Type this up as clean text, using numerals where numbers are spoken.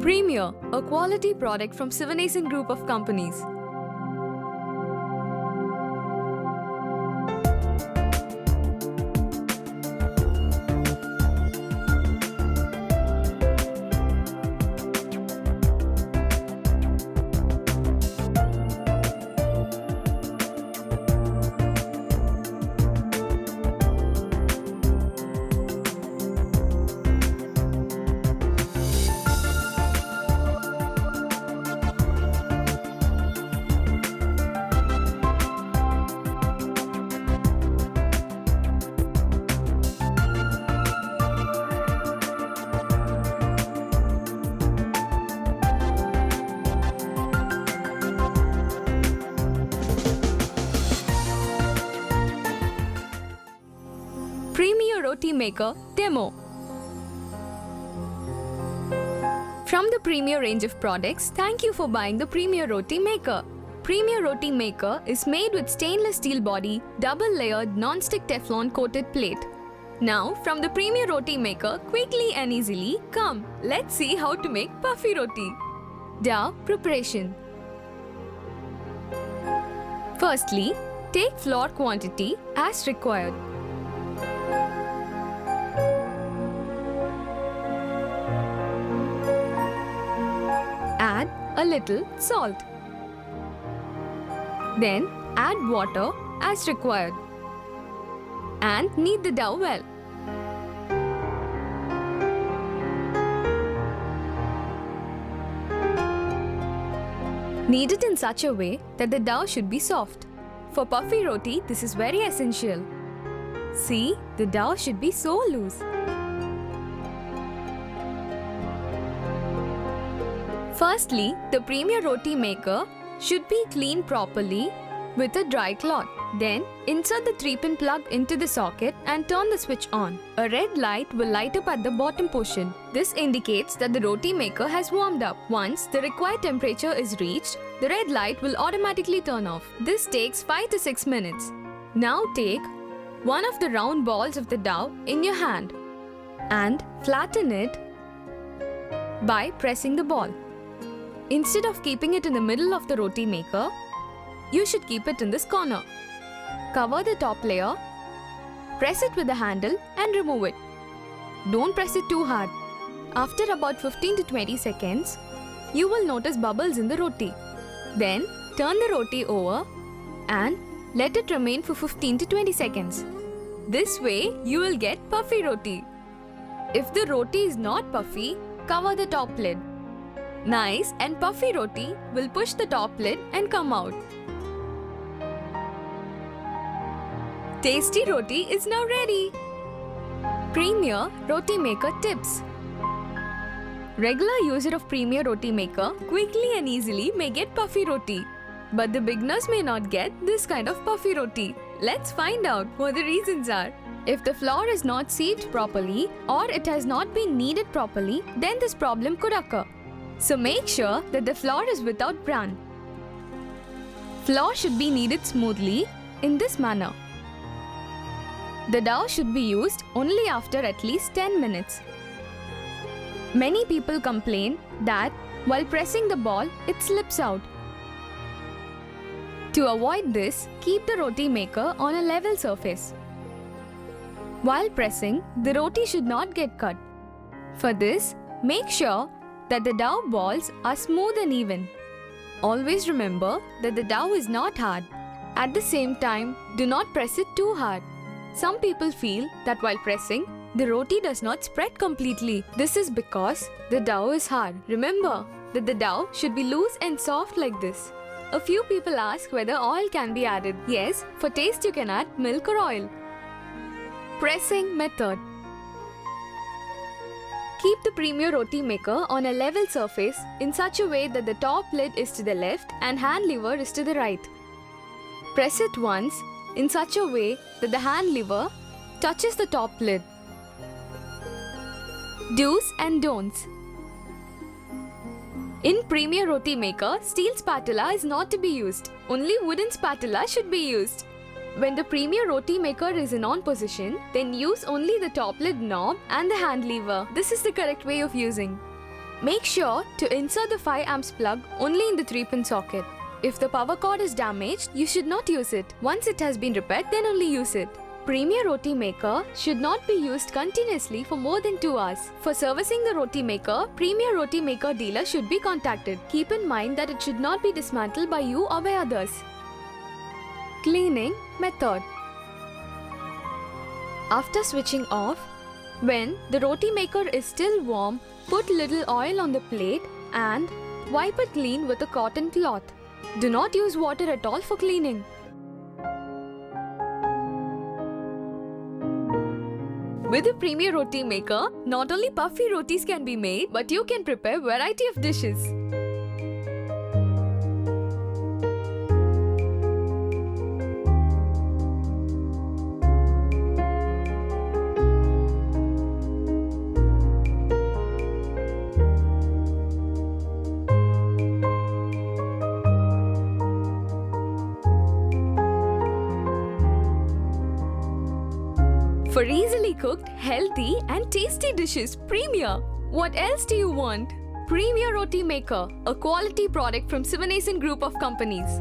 Premier, a quality product from Sivanesen Group of Companies. Premier Roti Maker Demo. From the Premier range of products, thank you for buying the Premier Roti Maker. Premier Roti Maker is made with stainless steel body, double-layered non-stick Teflon coated plate. Now, from the Premier Roti Maker, quickly and easily, come, let's see how to make puffy roti. Dough preparation. Firstly, take flour quantity as required. Add a little salt. Then add water as required and knead the dough well. Knead it in such a way that the dough should be soft. For puffy roti, this is very essential. See, the dough should be so loose. Firstly, the Premier Roti Maker should be cleaned properly with a dry cloth. Then, insert the 3-pin plug into the socket and turn the switch on. A red light will light up at the bottom portion. This indicates that the roti maker has warmed up. Once the required temperature is reached, the red light will automatically turn off. This takes 5 to 6 minutes. Now take one of the round balls of the dough in your hand and flatten it by pressing the ball. Instead of keeping it in the middle of the roti maker, you should keep it in this corner. Cover the top layer, press it with the handle and remove it. Don't press it too hard. After about 15 to 20 seconds, you will notice bubbles in the roti. Then turn the roti over and let it remain for 15 to 20 seconds. This way you will get puffy roti. If the roti is not puffy, cover the top lid. Nice and puffy roti will push the top lid and come out. Tasty roti is now ready. Premier Roti Maker Tips. Regular user of Premier Roti Maker quickly and easily may get puffy roti. But the beginners may not get this kind of puffy roti. Let's find out what the reasons are. If the flour is not sieved properly or it has not been kneaded properly, then this problem could occur. So make sure that the flour is without bran. Flour should be kneaded smoothly in this manner. The dough should be used only after at least 10 minutes. Many people complain that while pressing the ball, it slips out. To avoid this, keep the roti maker on a level surface. While pressing, the roti should not get cut. For this, make sure that the dough balls are smooth and even. Always remember that the dough is not hard. At the same time, do not press it too hard. Some people feel that while pressing, the roti does not spread completely. This is because the dough is hard. Remember that the dough should be loose and soft like this. A few people ask whether oil can be added. Yes, for taste you can add milk or oil. Pressing method. Keep the Premier Roti Maker on a level surface in such a way that the top lid is to the left and hand lever is to the right. Press it once in such a way that the hand lever touches the top lid. Do's and don'ts. In Premier Roti Maker, steel spatula is not to be used. Only wooden spatula should be used. When the Premier Roti Maker is in on position, then use only the top lid knob and the hand lever. This is the correct way of using. Make sure to insert the 5 amps plug only in the 3-pin socket. If the power cord is damaged, you should not use it. Once it has been repaired, then only use it. Premier Roti Maker should not be used continuously for more than 2 hours. For servicing the Roti Maker, Premier Roti Maker dealer should be contacted. Keep in mind that it should not be dismantled by you or by others. Cleaning method. After switching off, when the Roti Maker is still warm, put little oil on the plate and wipe it clean with a cotton cloth. Do not use water at all for cleaning. With the Premier Roti Maker, not only puffy rotis can be made, but you can prepare variety of dishes. For easily cooked, healthy and tasty dishes, Premier. What else do you want? Premier Roti Maker, a quality product from Sivanesen Group of Companies.